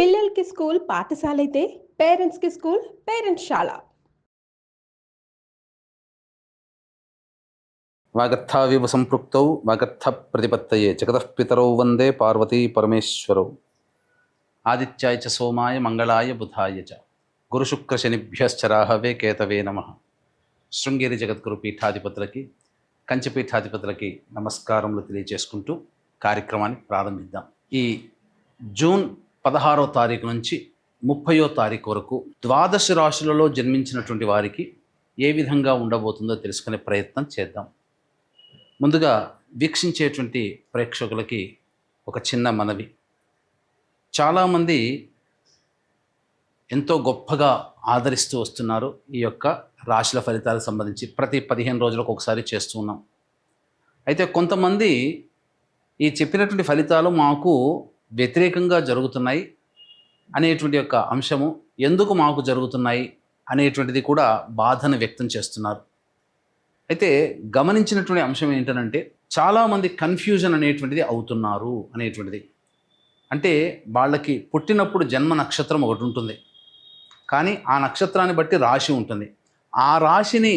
పిల్లలకి స్కూల్ పాఠశాల అయితే పేరెంట్స్కి స్కూల్ పేరెంట్స్శాల. వాగర్థావివ సంపృక్తౌ వాగర్థ ప్రతిపత్తయే జగతః పితరౌ వందే పార్వతీ పరమేశ్వరౌ. ఆదిత్యాయ చ సోమాయ మంగళాయ బుధాయ చ గురుశుక్రశనిభ్యశ్చరాహవే కేతవే నమః. శృంగేరి జగద్గురు పీఠాధిపతులకి, కంచి పీఠాధిపతులకి నమస్కారములు తెలియజేసుకుంటూ కార్యక్రమాన్ని ప్రారంభిద్దాం. ఈ జూన్ 16వ తారీఖు నుంచి 30వ తారీఖు వరకు ద్వాదశ రాశులలో జన్మించినటువంటి వారికి ఏ విధంగా ఉండబోతుందో తెలుసుకునే ప్రయత్నం చేద్దాం. ముందుగా వీక్షించేటువంటి ప్రేక్షకులకి ఒక చిన్న మనవి. చాలామంది ఎంతో గొప్పగా ఆదరిస్తూ వస్తున్నారు ఈ యొక్క రాశుల ఫలితాలకు సంబంధించి. ప్రతి 15 రోజులకు ఒకసారి చేస్తూ ఉన్నాం. అయితే కొంతమంది ఈ చెప్పినటువంటి ఫలితాలు మాకు వ్యతిరేకంగా జరుగుతున్నాయి అనేటువంటి యొక్క అంశము, ఎందుకు మాకు జరుగుతున్నాయి అనేటువంటిది కూడా బాధను వ్యక్తం చేస్తున్నారు. అయితే గమనించినటువంటి అంశం ఏంటంటే, చాలామంది కన్ఫ్యూజన్ అనేటువంటిది అవుతున్నారు అనేటువంటిది. అంటే వాళ్ళకి పుట్టినప్పుడు జన్మ నక్షత్రం ఒకటి ఉంటుంది, కానీ ఆ నక్షత్రాన్ని బట్టి రాశి ఉంటుంది. ఆ రాశిని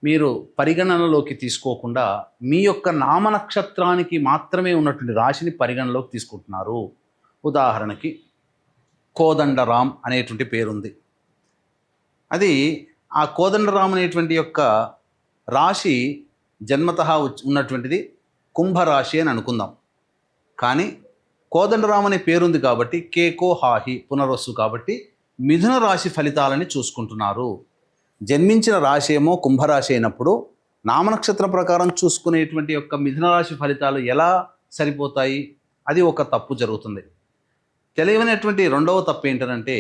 మీరు పరిగణనలోకి తీసుకోకుండా మీ యొక్క నామ నక్షత్రానికి మాత్రమే ఉన్నటువంటి రాశిని పరిగణనలోకి తీసుకుంటున్నారు. ఉదాహరణకి కోదండరాం అనేటువంటి పేరుంది. అది ఆ కోదండరాం అనేటువంటి యొక్క రాశి జన్మతః ఉన్నటువంటిది కుంభరాశి అని అనుకుందాం. కానీ కోదండరాం అనే పేరుంది కాబట్టి కేకో హాహి పునర్వసు కాబట్టి మిథున రాశి ఫలితాలని చూసుకుంటున్నారు. జన్మించిన రాశి ఏమో కుంభరాశి అయినప్పుడు నామనక్షత్రం ప్రకారం చూసుకునేటువంటి యొక్క మిథున రాశి ఫలితాలు ఎలా సరిపోతాయి? అది ఒక తప్పు జరుగుతుంది. తెలియనటువంటి రెండవ తప్పు ఏంటంటే,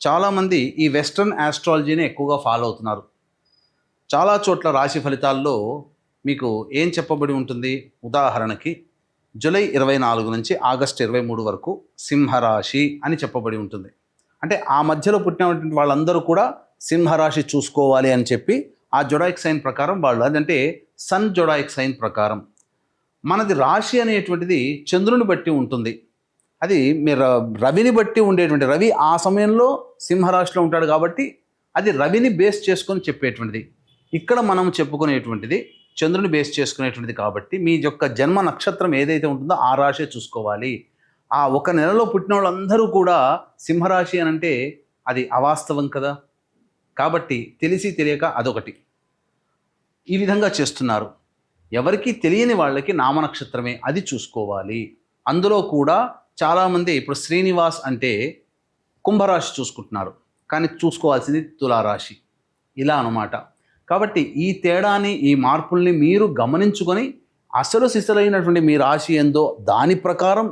చాలామంది ఈ వెస్ట్రన్ ఆస్ట్రాలజీని ఎక్కువగా ఫాలో అవుతున్నారు. చాలా చోట్ల రాశి ఫలితాల్లో మీకు ఏం చెప్పబడి ఉంటుంది? ఉదాహరణకి జూలై 24 నుంచి ఆగస్టు 23 వరకు సింహరాశి అని చెప్పబడి ఉంటుంది. అంటే ఆ మధ్యలో పుట్టినటువంటి వాళ్ళందరూ కూడా సింహరాశి చూసుకోవాలి అని చెప్పి ఆ జొడాయిక్ సైన్ ప్రకారం వాళ్ళు, అదంటే సన్ జొడాయిక్ సైన్ ప్రకారం. మనది రాశి అనేటువంటిది చంద్రుని బట్టి ఉంటుంది. అది మీరు రవిని బట్టి ఉండేటువంటి, రవి ఆ సమయంలో సింహరాశిలో ఉంటాడు కాబట్టి అది రవిని బేస్ చేసుకొని చెప్పేటువంటిది. ఇక్కడ మనం చెప్పుకునేటువంటిది చంద్రుని బేస్ చేసుకునేటువంటిది కాబట్టి మీ యొక్క జన్మ నక్షత్రం ఏదైతే ఉంటుందో ఆ రాశి చూసుకోవాలి. ఆ ఒక నెలలో పుట్టిన వాళ్ళందరూ కూడా సింహరాశి అని అంటే అది అవాస్తవం కదా. కాబట్టి తెలిసి తెలియక అదొకటి ఈ విధంగా చేస్తున్నారు. ఎవరికి తెలియని వాళ్ళకి నామనక్షత్రమే అది చూసుకోవాలి. అందులో కూడా చాలామంది ఇప్పుడు శ్రీనివాస్ అంటే కుంభరాశి చూసుకుంటున్నారు, కానీ చూసుకోవాల్సింది తులారాశి. ఇలా అన్నమాట. కాబట్టి ఈ తేడాని, ఈ మార్పుల్ని మీరు గమనించుకొని అసలు సిసలైనటువంటి మీ రాశి ఏందో దాని ప్రకారం,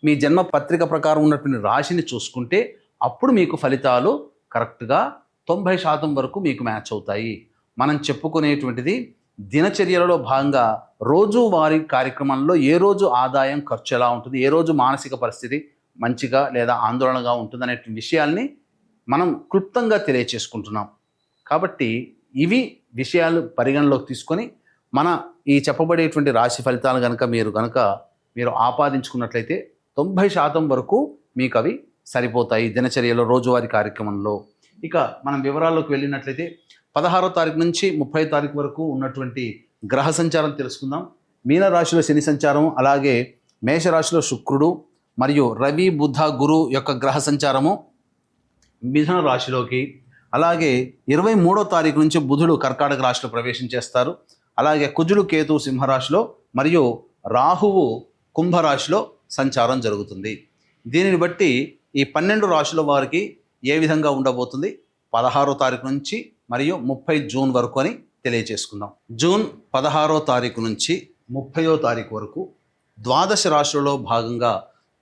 మీ జన్మ పత్రిక ప్రకారం ఉన్నటువంటి రాశిని చూసుకుంటే అప్పుడు మీకు ఫలితాలు కరెక్ట్గా 90% వరకు మీకు మ్యాచ్ అవుతాయి. మనం చెప్పుకునేటువంటిది దినచర్యలలో భాగంగా రోజువారీ కార్యక్రమంలో ఏ రోజు ఆదాయం ఖర్చు ఎలా ఉంటుంది, ఏ రోజు మానసిక పరిస్థితి మంచిగా లేదా ఆందోళనగా ఉంటుంది అనే విషయాల్ని మనం క్లుప్తంగా తెలియచేసుకుంటున్నాం. కాబట్టి ఇవి విషయాలు పరిగణలోకి తీసుకొని మన ఈ చెప్పబడేటువంటి రాశి ఫలితాలు మీరు ఆపాదించుకున్నట్లయితే 90% వరకు మీకు అవి సరిపోతాయి దినచర్యలో, రోజువారీ కార్యక్రమంలో. ఇక మనం వివరాల్లోకి వెళ్ళినట్లయితే 16వ తారీఖు నుంచి 30వ తారీఖు వరకు ఉన్నటువంటి గ్రహ సంచారం తెలుసుకుందాం. మీనరాశిలో శని సంచారం, అలాగే మేషరాశిలో శుక్రుడు మరియు రవి బుధ గురు యొక్క గ్రహ సంచారము మిథున రాశిలోకి, అలాగే 23వ తారీఖు నుంచి బుధుడు కర్కాటక రాశిలో ప్రవేశం చేస్తారు. అలాగే కుజుడు కేతు సింహరాశిలో మరియు రాహువు కుంభరాశిలో సంచారం జరుగుతుంది. దీనిని బట్టి ఈ 12 రాశుల వారికి ఏ విధంగా ఉండబోతుంది 16వ తారీఖు నుంచి మరియు 30 జూన్ వరకు అని తెలియజేసుకుందాం. జూన్ 16వ తారీఖు నుంచి 30వ తారీఖు వరకు ద్వాదశ రాశులలో భాగంగా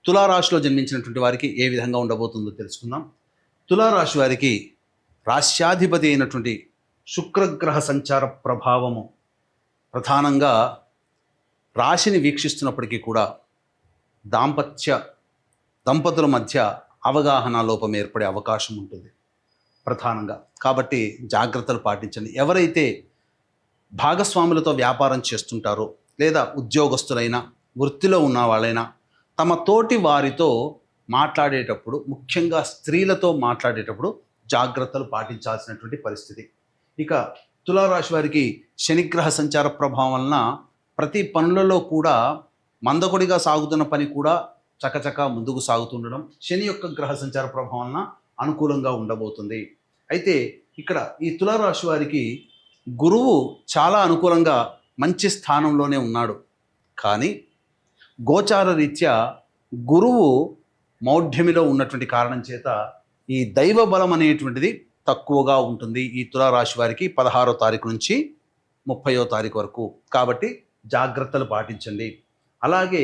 తులారాశిలో జన్మించినటువంటి వారికి ఏ విధంగా ఉండబోతుందో తెలుసుకుందాం. తులారాశి వారికి రాశ్యాధిపతి అయినటువంటి శుక్రగ్రహ సంచార ప్రభావము ప్రధానంగా రాశిని వీక్షిస్తున్నప్పటికీ కూడా దంపతుల మధ్య అవగాహన లోపం ఏర్పడే అవకాశం ఉంటుంది ప్రధానంగా. కాబట్టి జాగ్రత్తలు పాటించండి. ఎవరైతే భాగస్వాములతో వ్యాపారం చేస్తుంటారో లేదా ఉద్యోగస్తులైనా వృత్తిలో ఉన్న వాళ్ళైనా తమ తోటి వారితో మాట్లాడేటప్పుడు, ముఖ్యంగా స్త్రీలతో మాట్లాడేటప్పుడు జాగ్రత్తలు పాటించాల్సినటువంటి పరిస్థితి. ఇక తులారాశి వారికి శనిగ్రహ సంచార ప్రభావం వలన ప్రతి పనులలో కూడా మందకొడిగా సాగుతున్న పని కూడా చకచకా ముందుకు సాగుతుండడం శని యొక్క గ్రహ సంచార ప్రభావం వలన అనుకూలంగా ఉండబోతుంది. అయితే ఇక్కడ ఈ తులారాశి వారికి గురువు చాలా అనుకూలంగా మంచి స్థానంలోనే ఉన్నాడు. కానీ గోచార రీత్యా గురువు మౌఢ్యమిలో ఉన్నటువంటి కారణం చేత ఈ దైవ బలం అనేటువంటిది తక్కువగా ఉంటుంది ఈ తులారాశి వారికి 16వ తారీఖు నుంచి 30వ తారీఖు వరకు. కాబట్టి జాగ్రత్తలు పాటించండి. అలాగే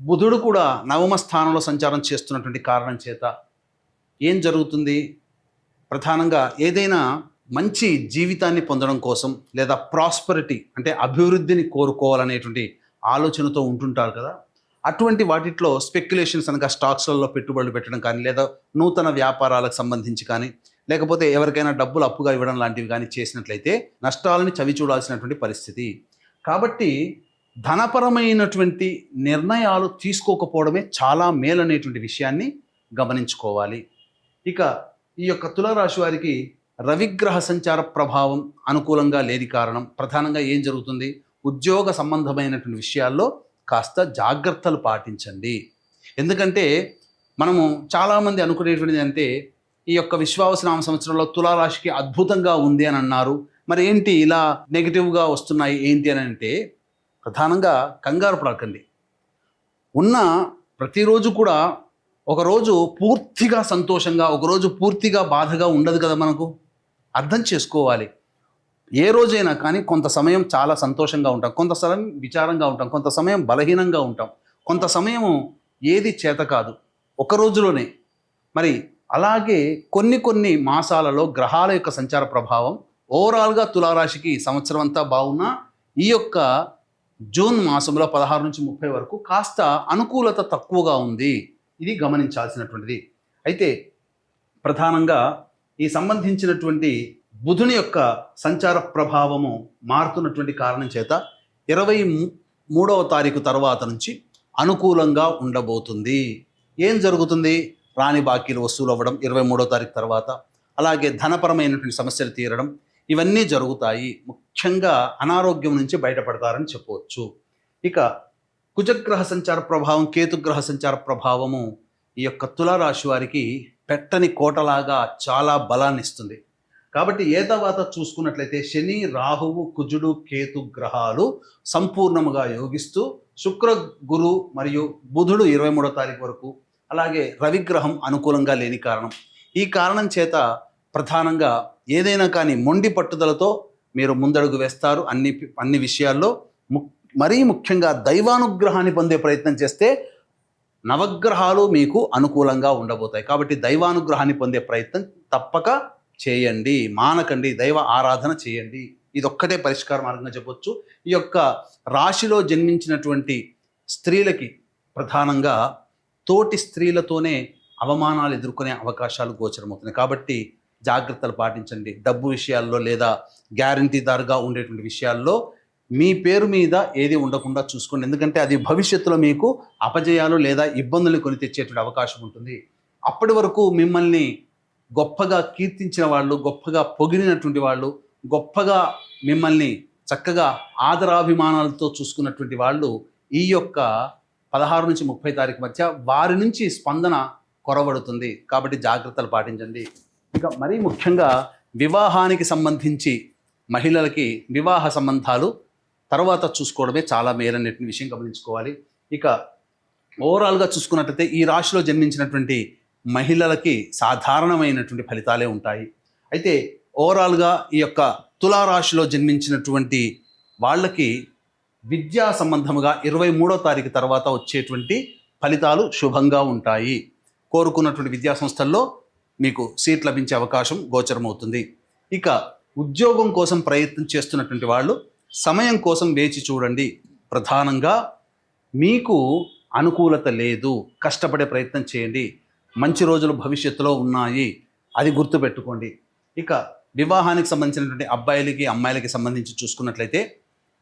బుధుడు కూడా నవమ స్థానంలో సంచారం చేస్తున్నటువంటి కారణం చేత ఏం జరుగుతుంది, ప్రధానంగా ఏదైనా మంచి జీవితాన్ని పొందడం కోసం లేదా ప్రాస్పరిటీ అంటే అభివృద్ధిని కోరుకోవాలనేటువంటి ఆలోచనతో ఉంటుంటారు కదా, అటువంటి వాటిలో స్పెక్యులేషన్స్ అనగా స్టాక్స్లలో పెట్టుబడులు పెట్టడం కానీ, లేదా నూతన వ్యాపారాలకు సంబంధించి కానీ, లేకపోతే ఎవరికైనా డబ్బులు అప్పుగా ఇవ్వడం లాంటివి కానీ చేసినట్లయితే నష్టాలని చవి చూడాల్సినటువంటి పరిస్థితి. కాబట్టి ధనపరమైనటువంటి నిర్ణయాలు తీసుకోకపోవడమే చాలా మేలనేటువంటి విషయాన్ని గమనించుకోవాలి. ఇక ఈ యొక్క తులారాశి వారికి రవిగ్రహ సంచార ప్రభావం అనుకూలంగా లేని కారణం ప్రధానంగా ఏం జరుగుతుంది, ఉద్యోగ సంబంధమైనటువంటి విషయాల్లో కాస్త జాగ్రత్తలు పాటించండి. ఎందుకంటే మనము చాలామంది అనుకునేటువంటిది అంటే ఈ యొక్క విశ్వావసనామ సంవత్సరంలో తులారాశికి అద్భుతంగా ఉంది అని అన్నారు, మరి ఏంటి ఇలా నెగిటివ్గా వస్తున్నాయి ఏంటి అని అంటే ప్రధానంగా కంగారు పడకండి. ఉన్న ప్రతిరోజు కూడా ఒకరోజు పూర్తిగా సంతోషంగా, ఒకరోజు పూర్తిగా బాధగా ఉండదు కదా. మనకు అర్థం చేసుకోవాలి. ఏ రోజైనా కానీ కొంత సమయం చాలా సంతోషంగా ఉంటాం, కొంత సమయం విచారంగా ఉంటాం, కొంత సమయం బలహీనంగా ఉంటాం, కొంత సమయం ఏది చేత కాదు ఒక రోజులోనే. మరి అలాగే కొన్ని మాసాలలో గ్రహాల యొక్క సంచార ప్రభావం ఓవరాల్గా తులారాశికి సంవత్సరం అంతా బాగున్నా ఈ యొక్క జూన్ మాసంలో 16 నుంచి 30 వరకు కాస్త అనుకూలత తక్కువగా ఉంది. ఇది గమనించాల్సినటువంటిది. అయితే ప్రధానంగా ఈ సంబంధించినటువంటి బుధుని యొక్క సంచార ప్రభావము మారుతున్నటువంటి కారణం చేత 23వ తారీఖు తర్వాత నుంచి అనుకూలంగా ఉండబోతుంది. ఏం జరుగుతుంది, రాని బాకీలు వసూలు అవ్వడం 23వ తారీఖు తర్వాత, అలాగే ధనపరమైనటువంటి సమస్యలు తీరడం, ఇవన్నీ జరుగుతాయి. ముఖ్యంగా అనారోగ్యం నుంచి బయటపడతారని చెప్పవచ్చు. ఇక కుజగ్రహ సంచార ప్రభావం, కేతుగ్రహ సంచార ప్రభావము ఈ యొక్క తులారాశి వారికి పెట్టని కోటలాగా చాలా బలాన్ని ఇస్తుంది. కాబట్టి ఏ తర్వాత చూసుకున్నట్లయితే శని, రాహువు, కుజుడు, కేతు గ్రహాలు సంపూర్ణముగా యోగిస్తూ శుక్ర, గురు మరియు బుధుడు 23వ తారీఖు వరకు, అలాగే రవిగ్రహం అనుకూలంగా లేని కారణం. ఈ కారణం చేత ప్రధానంగా ఏదైనా కానీ మొండి పట్టుదలతో మీరు ముందడుగు వేస్తారు అన్ని విషయాల్లో. మరీ ముఖ్యంగా దైవానుగ్రహాన్ని పొందే ప్రయత్నం చేస్తే నవగ్రహాలు మీకు అనుకూలంగా ఉండబోతాయి. కాబట్టి దైవానుగ్రహాన్ని పొందే ప్రయత్నం తప్పక చేయండి, మానకండి, దైవ ఆరాధన చేయండి. ఇదొక్కటే పరిష్కార మార్గంగా చెప్పొచ్చు. ఈ యొక్క రాశిలో జన్మించినటువంటి స్త్రీలకి ప్రధానంగా తోటి స్త్రీలతోనే అవమానాలు ఎదుర్కొనే అవకాశాలు గోచరమవుతున్నాయి. కాబట్టి జాగ్రత్తలు పాటించండి. డబ్బు విషయాల్లో లేదా గ్యారంటీదారుగా ఉండేటువంటి విషయాల్లో మీ పేరు మీద ఏది ఉండకుండా చూసుకోండి. ఎందుకంటే అది భవిష్యత్తులో మీకు అపజయాలు లేదా ఇబ్బందులు కొని తెచ్చేటువంటి అవకాశం ఉంటుంది. అప్పటి వరకు మిమ్మల్ని గొప్పగా కీర్తించిన వాళ్ళు, గొప్పగా పొగిడినటువంటి వాళ్ళు, గొప్పగా మిమ్మల్ని చక్కగా ఆదరాభిమానాలతో చూసుకున్నటువంటి వాళ్ళు ఈ యొక్క 16 నుంచి 30 తారీఖు మధ్య వారి నుంచి స్పందన కొరబడుతుంది. కాబట్టి జాగ్రత్తలు పాటించండి. ఇక మరీ ముఖ్యంగా వివాహానికి సంబంధించి మహిళలకి వివాహ సంబంధాలు తర్వాత చూసుకోవడమే చాలా మేలనేటువంటి విషయం గమనించుకోవాలి. ఇక ఓవరాల్గా చూసుకున్నట్లయితే ఈ రాశిలో జన్మించినటువంటి మహిళలకి సాధారణమైనటువంటి ఫలితాలే ఉంటాయి. అయితే ఓవరాల్గా ఈ యొక్క తులారాశిలో జన్మించినటువంటి వాళ్ళకి విద్యా సంబంధముగా 23వ తారీఖు తర్వాత వచ్చేటువంటి ఫలితాలు శుభంగా ఉంటాయి. కోరుకున్నటువంటి విద్యా సంస్థల్లో మీకు సీట్ లభించే అవకాశం గోచరమవుతుంది. ఇక ఉద్యోగం కోసం ప్రయత్నం చేస్తున్నటువంటి వాళ్ళు సమయం కోసం వేచి చూడండి. ప్రధానంగా మీకు అనుకూలత లేదు, కష్టపడే ప్రయత్నం చేయండి. మంచి రోజులు భవిష్యత్తులో ఉన్నాయి, అది గుర్తుపెట్టుకోండి. ఇక వివాహానికి సంబంధించినటువంటి అబ్బాయిలకి అమ్మాయిలకి సంబంధించి చూసుకున్నట్లయితే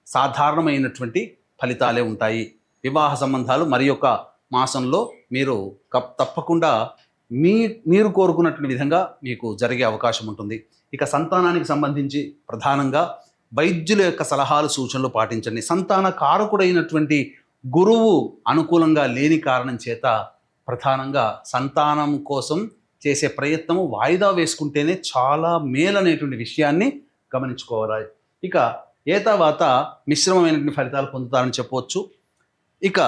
సాధారణమైనటువంటి ఫలితాలే ఉంటాయి. వివాహ సంబంధాలు మరి యొక్క మాసంలో మీరు తప్పకుండా మీరు కోరుకున్నటువంటి విధంగా మీకు జరిగే అవకాశం ఉంటుంది. ఇక సంతానానికి సంబంధించి ప్రధానంగా వైద్యుల యొక్క సలహాలు సూచనలు పాటించండి. సంతాన కారకుడైనటువంటి గురువు అనుకూలంగా లేని కారణం చేత ప్రధానంగా సంతానం కోసం చేసే ప్రయత్నము వాయిదా వేసుకుంటేనే చాలా మేలనేటువంటి విషయాన్ని గమనించుకోవాలి. ఇక ఏతావాత మిశ్రమమైనటువంటి ఫలితాలు పొందుతారని చెప్పవచ్చు. ఇక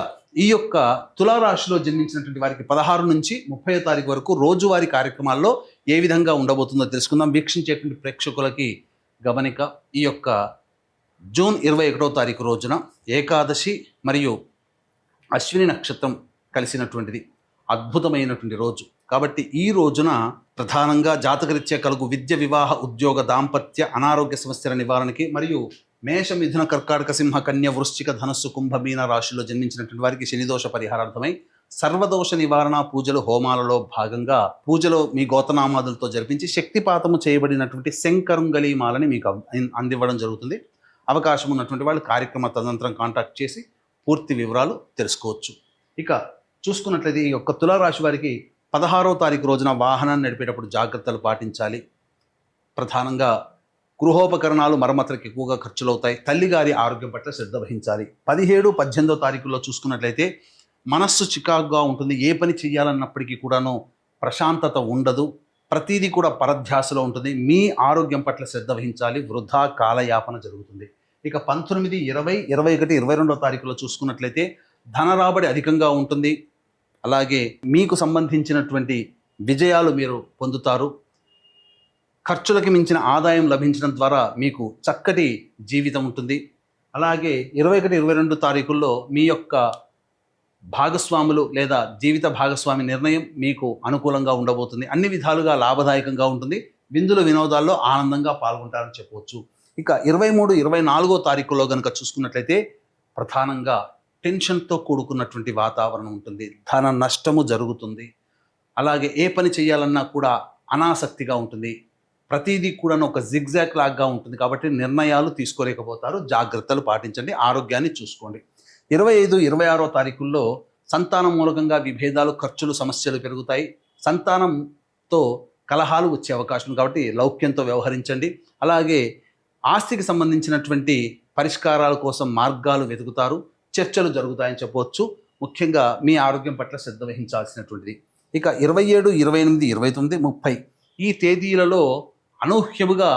ఈ యొక్క తులారాశిలో జన్మించినటువంటి వారికి 16 నుంచి 30వ తారీఖు వరకు రోజువారీ కార్యక్రమాల్లో ఏ విధంగా ఉండబోతుందో తెలుసుకుందాం. వీక్షించేటువంటి ప్రేక్షకులకి గమనిక, ఈ యొక్క జూన్ 21వ తారీఖు రోజున ఏకాదశి మరియు అశ్విని నక్షత్రం కలిసినటువంటిది, అద్భుతమైనటువంటి రోజు. కాబట్టి ఈ రోజున ప్రధానంగా జాతకరీత్యా కలుగు విద్య, వివాహ, ఉద్యోగ, దాంపత్య, అనారోగ్య సమస్యల నివారణకి మరియు మేష, మిథున, కర్కాటక, సింహ, కన్య, వృశ్చిక, ధనస్సు, కుంభ, మీన రాశిలో జన్మించినటువంటి వారికి శనిదోష పరిహారార్థమై సర్వదోష నివారణ పూజలు, హోమాలలో భాగంగా పూజలో మీ గోతనామాదులతో జరిపించి శక్తిపాతము చేయబడినటువంటి శంకరుంగలి మాలని మీకు అందివ్వడం జరుగుతుంది. అవకాశం ఉన్నటువంటి వాళ్ళు కార్యక్రమ తదనంతరం కాంటాక్ట్ చేసి పూర్తి వివరాలు తెలుసుకోవచ్చు. ఇక చూసుకున్నట్లయితే ఈ యొక్క తులారాశి వారికి 16వ తారీఖు రోజున వాహనాన్ని నడిపేటప్పుడు జాగ్రత్తలు పాటించాలి. ప్రధానంగా గృహోపకరణాలు మరమ్మతులకు ఎక్కువగా ఖర్చులు అవుతాయి. తల్లిగారి ఆరోగ్యం పట్ల శ్రద్ధ వహించాలి. 17, 18వ తారీఖుల్లో చూసుకున్నట్లయితే మనస్సు చికాకుగా ఉంటుంది. ఏ పని చేయాలన్నప్పటికీ కూడాను ప్రశాంతత ఉండదు. ప్రతిదీ కూడా పరధ్యాసలో ఉంటుంది. మీ ఆరోగ్యం పట్ల శ్రద్ధ వహించాలి. వృధా కాలయాపన జరుగుతుంది. ఇక 19, 20, 21, 22వ తారీఖులో చూసుకున్నట్లయితే ధన రాబడి అధికంగా ఉంటుంది. అలాగే మీకు సంబంధించినటువంటి విజయాలు మీరు పొందుతారు. ఖర్చులకి మించిన ఆదాయం లభించడం ద్వారా మీకు చక్కటి జీవితం ఉంటుంది. అలాగే 21, 22 తారీఖుల్లో మీ యొక్క భాగస్వాములు లేదా జీవిత భాగస్వామి నిర్ణయం మీకు అనుకూలంగా ఉండబోతుంది. అన్ని విధాలుగా లాభదాయకంగా ఉంటుంది. విందుల వినోదాల్లో ఆనందంగా పాల్గొంటారని చెప్పవచ్చు. ఇక 23, 24వ తారీఖులో కనుక చూసుకున్నట్లయితే ప్రధానంగా టెన్షన్తో కూడుకున్నటువంటి వాతావరణం ఉంటుంది. ధన నష్టము జరుగుతుంది. అలాగే ఏ పని చేయాలన్నా కూడా అనాసక్తిగా ఉంటుంది. ప్రతిదీ కూడా ఒక జిగ్జాగ్ లాగా ఉంటుంది. కాబట్టి నిర్ణయాలు తీసుకోలేకపోతారు. జాగ్రత్తలు పాటించండి. ఆరోగ్యాన్ని చూసుకోండి. 25, 26వ తారీఖుల్లో సంతానం మూలకంగా విభేదాలు, ఖర్చులు, సమస్యలు పెరుగుతాయి. సంతానంతో కలహాలు వచ్చే అవకాశం కాబట్టి లౌక్యంతో వ్యవహరించండి. అలాగే ఆస్తికి సంబంధించినటువంటి పరిష్కారాల కోసం మార్గాలు వెతుకుతారు. చర్చలు జరుగుతాయని చెప్పవచ్చు. ముఖ్యంగా మీ ఆరోగ్యం పట్ల శ్రద్ధ వహించాల్సినటువంటిది. ఇక 27, 28, 29, 30 ఈ తేదీలలో అనూహ్యముగా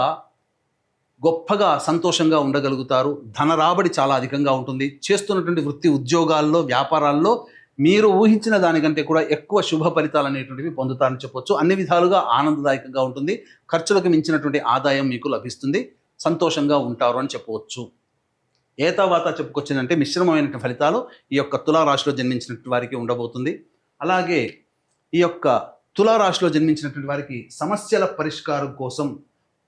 గొప్పగా సంతోషంగా ఉండగలుగుతారు. ధన రాబడి చాలా అధికంగా ఉంటుంది. చేస్తున్నటువంటి వృత్తి, ఉద్యోగాల్లో, వ్యాపారాల్లో మీరు ఊహించిన దానికంటే కూడా ఎక్కువ శుభ ఫలితాలు అనేటువంటివి పొందుతారని చెప్పవచ్చు. అన్ని విధాలుగా ఆనందదాయకంగా ఉంటుంది. ఖర్చులకు మించినటువంటి ఆదాయం మీకు లభిస్తుంది. సంతోషంగా ఉంటారు అని చెప్పవచ్చు. ఏతావాత చెప్పుకొచ్చిందంటే మిశ్రమమైన ఫలితాలు ఈ యొక్క తులారాశిలో జన్మించినటువంటి వారికి ఉండబోతుంది. అలాగే ఈ యొక్క తులారాశిలో జన్మించినటువంటి వారికి సమస్యల పరిష్కారం కోసం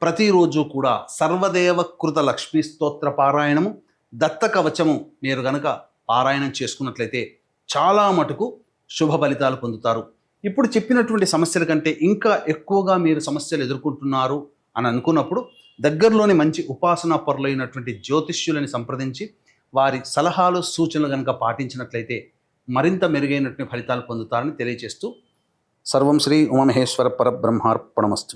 ప్రతిరోజు కూడా సర్వదేవకృత లక్ష్మీ స్తోత్ర పారాయణము, దత్త కవచము మీరు గనక పారాయణం చేసుకున్నట్లయితే చాలా మటుకు శుభ ఫలితాలు పొందుతారు. ఇప్పుడు చెప్పినటువంటి సమస్యల కంటే ఇంకా ఎక్కువగా మీరు సమస్యలు ఎదుర్కొంటున్నారు అని అనుకున్నప్పుడు దగ్గరలోని మంచి ఉపాసనా పరులైనటువంటి జ్యోతిష్యులని సంప్రదించి వారి సలహాలు, సూచనలు కనుక పాటించినట్లయితే మరింత మెరుగైనటువంటి ఫలితాలు పొందుతారని తెలియజేస్తూ సర్వం శ్రీ ఉమామహేశ్వర పరబ్రహ్మార్పణమస్తు.